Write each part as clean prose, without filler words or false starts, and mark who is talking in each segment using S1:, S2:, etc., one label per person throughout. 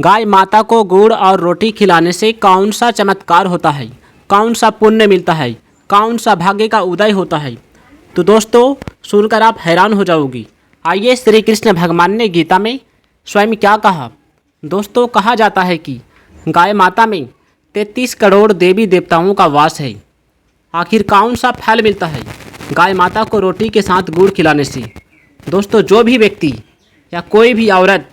S1: गाय माता को गुड़ और रोटी खिलाने से कौन सा चमत्कार होता है, कौन सा पुण्य मिलता है, कौन सा भाग्य का उदय होता है। तो दोस्तों सुनकर आप हैरान हो जाओगी। आइए श्री कृष्ण भगवान ने गीता में स्वयं क्या कहा। दोस्तों कहा जाता है कि गाय माता में 33 करोड़ देवी देवताओं का वास है। आखिर कौन सा फल मिलता है गाय माता को रोटी के साथ गुड़ खिलाने से। दोस्तों जो भी व्यक्ति या कोई भी औरत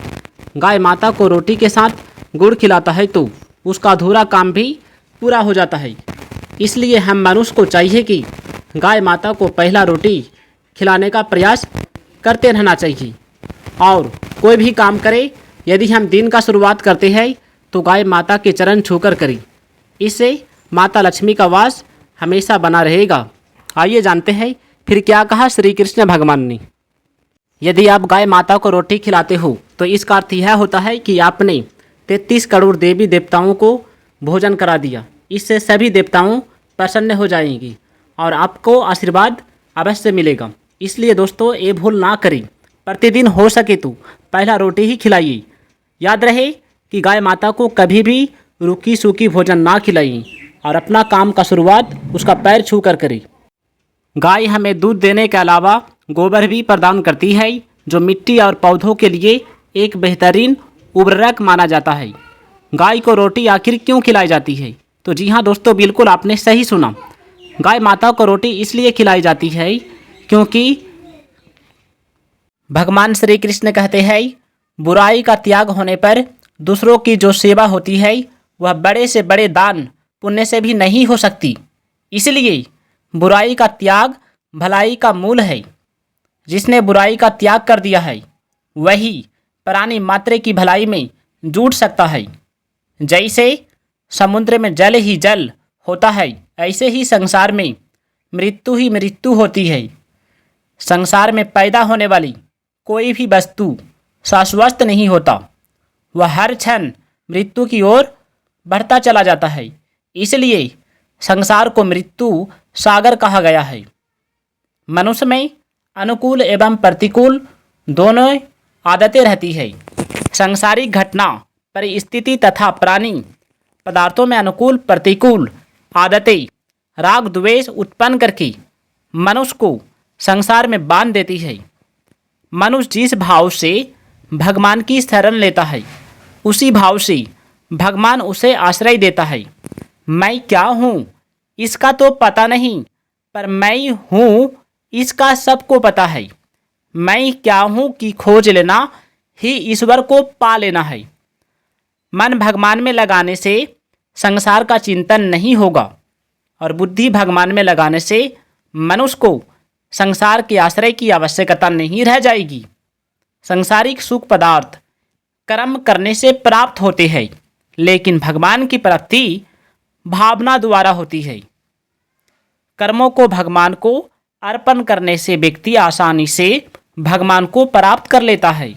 S1: गाय माता को रोटी के साथ गुड़ खिलाता है तो उसका अधूरा काम भी पूरा हो जाता है। इसलिए हम मनुष्य को चाहिए कि गाय माता को पहला रोटी खिलाने का प्रयास करते रहना चाहिए। और कोई भी काम करे, यदि हम दिन का शुरुआत करते हैं तो गाय माता के चरण छूकर करें। इससे माता लक्ष्मी का वास हमेशा बना रहेगा। आइए जानते हैं फिर क्या कहा श्री कृष्ण भगवान ने। यदि आप गाय माता को रोटी खिलाते हो तो इसका अर्थ यह होता है कि आपने 33 करोड़ देवी देवताओं को भोजन करा दिया। इससे सभी देवताओं प्रसन्न हो जाएंगी और आपको आशीर्वाद अवश्य मिलेगा। इसलिए दोस्तों ये भूल ना करें, प्रतिदिन हो सके तो पहला रोटी ही खिलाइए। याद रहे कि गाय माता को कभी भी रूखी सूखी भोजन ना खिलाइए और अपना काम का शुरुआत उसका पैर छू कर करें। गाय हमें दूध देने के अलावा गोबर भी प्रदान करती है, जो मिट्टी और पौधों के लिए एक बेहतरीन उर्वरक माना जाता है। गाय को रोटी आखिर क्यों खिलाई जाती है? तो जी हाँ दोस्तों, बिल्कुल आपने सही सुना। गाय माता को रोटी इसलिए खिलाई जाती है क्योंकि भगवान श्री कृष्ण कहते हैं बुराई का त्याग होने पर दूसरों की जो सेवा होती है वह बड़े से बड़े दान पुण्य से भी नहीं हो सकती। इसलिए बुराई का त्याग भलाई का मूल है। जिसने बुराई का त्याग कर दिया है वही प्राणी मात्र की भलाई में जुट सकता है। जैसे समुद्र में जल ही जल होता है, ऐसे ही संसार में मृत्यु ही मृत्यु होती है। संसार में पैदा होने वाली कोई भी वस्तु शाश्वत नहीं होता, वह हर क्षण मृत्यु की ओर बढ़ता चला जाता है। इसलिए संसार को मृत्यु सागर कहा गया है। मनुष्य में अनुकूल एवं प्रतिकूल दोनों आदतें रहती है। सांसारिक घटना, परिस्थिति तथा प्राणी पदार्थों में अनुकूल प्रतिकूल आदतें राग द्वेष उत्पन्न करके मनुष्य को संसार में बांध देती है। मनुष्य जिस भाव से भगवान की शरण लेता है उसी भाव से भगवान उसे आश्रय देता है। मैं क्या हूँ इसका तो पता नहीं, पर मैं हूँ इसका सबको पता है। मैं क्या हूँ की खोज लेना ही ईश्वर को पा लेना है। मन भगवान में लगाने से संसार का चिंतन नहीं होगा और बुद्धि भगवान में लगाने से मनुष्य को संसार के आश्रय की आवश्यकता नहीं रह जाएगी। संसारिक सुख पदार्थ कर्म करने से प्राप्त होते हैं, लेकिन भगवान की प्राप्ति भावना द्वारा होती है। कर्मों को भगवान को अर्पण करने से व्यक्ति आसानी से भगवान को प्राप्त कर लेता है।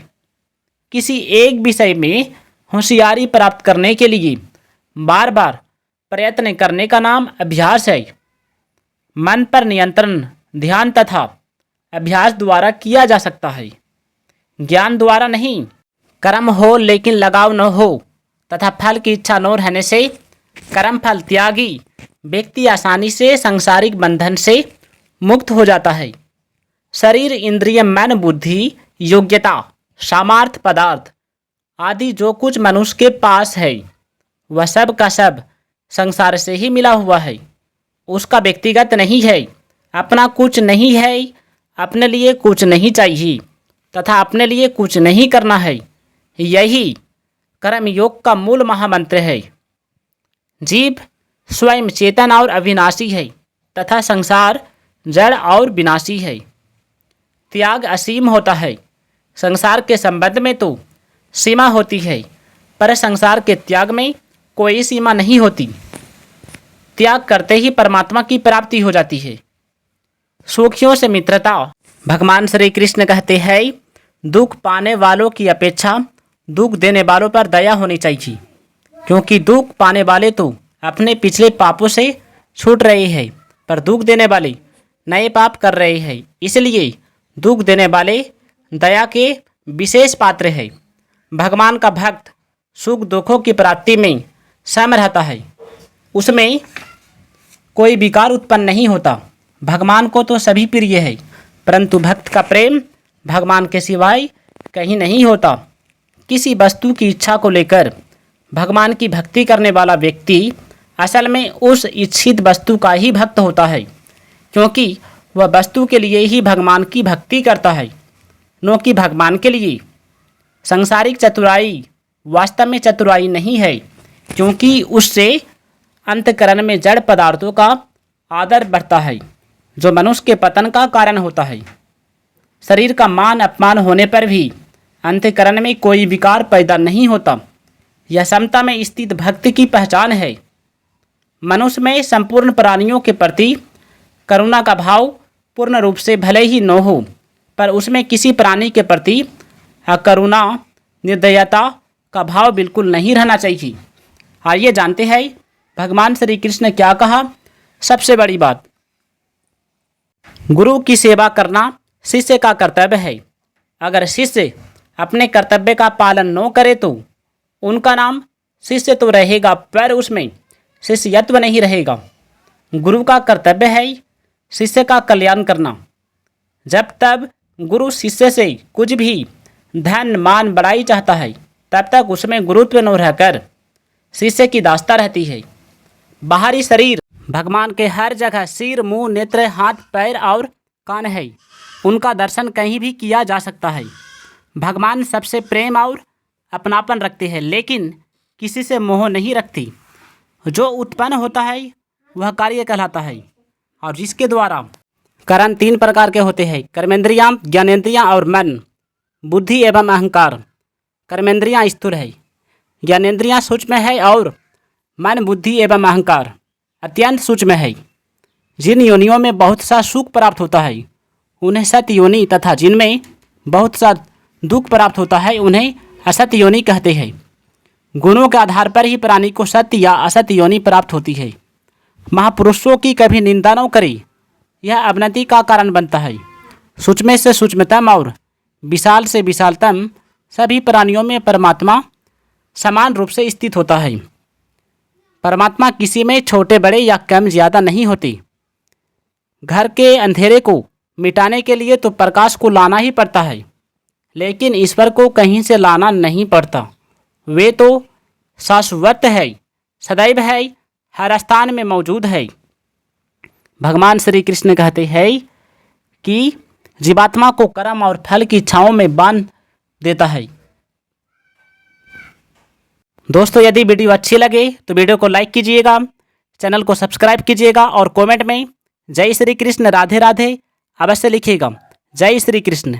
S1: किसी एक विषय में होशियारी प्राप्त करने के लिए बार बार प्रयत्न करने का नाम अभ्यास है। मन पर नियंत्रण ध्यान तथा अभ्यास द्वारा किया जा सकता है, ज्ञान द्वारा नहीं। कर्म हो लेकिन लगाव न हो तथा फल की इच्छा न रहने से कर्म फल त्यागी व्यक्ति आसानी से सांसारिक बंधन से मुक्त हो जाता है। शरीर, इंद्रिय, मन, बुद्धि, योग्यता, सामर्थ्य, पदार्थ आदि जो कुछ मनुष्य के पास है वह सब का सब संसार से ही मिला हुआ है। उसका व्यक्तिगत नहीं है, अपना कुछ नहीं है, अपने लिए कुछ नहीं चाहिए तथा अपने लिए कुछ नहीं करना है। यही कर्म योग का मूल महामंत्र है। जीव स्वयं चेतन और अविनाशी है तथा संसार जड़ और विनाशी है। त्याग असीम होता है। संसार के संबंध में तो सीमा होती है, पर संसार के त्याग में कोई सीमा नहीं होती। त्याग करते ही परमात्मा की प्राप्ति हो जाती है। सुखियों से मित्रता। भगवान श्री कृष्ण कहते हैं दुख पाने वालों की अपेक्षा दुख देने वालों पर दया होनी चाहिए, क्योंकि दुख पाने वाले तो अपने पिछले पापों से छूट रहे हैं, पर दुख देने वाले नए पाप कर रहे हैं। इसलिए दुख देने वाले दया के विशेष पात्र है। भगवान का भक्त सुख दुखों की प्राप्ति में सम रहता है, उसमें कोई विकार उत्पन्न नहीं होता। भगवान को तो सभी प्रिय है, परंतु भक्त का प्रेम भगवान के सिवाय कहीं नहीं होता। किसी वस्तु की इच्छा को लेकर भगवान की भक्ति करने वाला व्यक्ति असल में उस इच्छित वस्तु का ही भक्त होता है, क्योंकि वह वस्तु के लिए ही भगवान की भक्ति करता है, न कि भगवान के लिए। सांसारिक चतुराई वास्तव में चतुराई नहीं है, क्योंकि उससे अंतकरण में जड़ पदार्थों का आदर बढ़ता है, जो मनुष्य के पतन का कारण होता है। शरीर का मान अपमान होने पर भी अंतकरण में कोई विकार पैदा नहीं होता। यह समता में स्थित भक्ति की पहचान है। मनुष्य में संपूर्ण प्राणियों के प्रति करुणा का भाव पूर्ण रूप से भले ही न हो, पर उसमें किसी प्राणी के प्रति अकरुणा निर्दयता का भाव बिल्कुल नहीं रहना चाहिए। आइए जानते हैं भगवान श्री कृष्ण ने क्या कहा। सबसे बड़ी बात, गुरु की सेवा करना शिष्य का कर्तव्य है। अगर शिष्य अपने कर्तव्य का पालन न करे तो उनका नाम शिष्य तो रहेगा, पर उसमें शिष्यत्व नहीं रहेगा। गुरु का कर्तव्य है शिष्य का कल्याण करना। जब तक गुरु शिष्य से कुछ भी धन मान बड़ाई चाहता है, तब तक उसमें गुरुत्व न रहकर शिष्य की दास्ता रहती है। बाहरी शरीर भगवान के हर जगह सिर, मुंह, नेत्र, हाथ, पैर और कान है। उनका दर्शन कहीं भी किया जा सकता है। भगवान सबसे प्रेम और अपनापन रखते हैं, लेकिन किसी से मोह नहीं रखती। जो उत्पन्न होता है वह कार्य कहलाता है, और जिसके द्वारा कर्म 3 प्रकार के होते हैं: कर्मेंद्रियां, ज्ञानेंद्रियां और मन। बुद्धि एवं अहंकार। कर्मेंद्रियां स्थूल है, ज्ञानेंद्रियां सूक्ष्म है और मन, बुद्धि एवं अहंकार अत्यंत सूक्ष्म है। जिन योनियों में बहुत सा सुख प्राप्त होता है उन्हें सत्य योनि, तथा जिनमें बहुत सा दुख प्राप्त होता है उन्हें असत्य योनि कहते हैं। गुणों के आधार पर ही प्राणी को सत्य या असत्य योनि प्राप्त होती है। महापुरुषों की कभी निंदा न करें, यह अवनति का कारण बनता है। सूक्ष्म से सूक्ष्मतम और विशाल से विशालतम सभी प्राणियों में परमात्मा समान रूप से स्थित होता है। परमात्मा किसी में छोटे बड़े या कम ज़्यादा नहीं होते। घर के अंधेरे को मिटाने के लिए तो प्रकाश को लाना ही पड़ता है, लेकिन ईश्वर को कहीं से लाना नहीं पड़ता। वे तो शाश्वत है, सदैव है, हर स्थान में मौजूद है। भगवान श्री कृष्ण कहते हैं कि जीवात्मा को कर्म और फल की इच्छाओं में बांध देता है। दोस्तों, यदि वीडियो अच्छी लगे तो वीडियो को लाइक कीजिएगा, चैनल को सब्सक्राइब कीजिएगा और कमेंट में जय श्री कृष्ण, राधे राधे अवश्य लिखिएगा। जय श्री कृष्ण।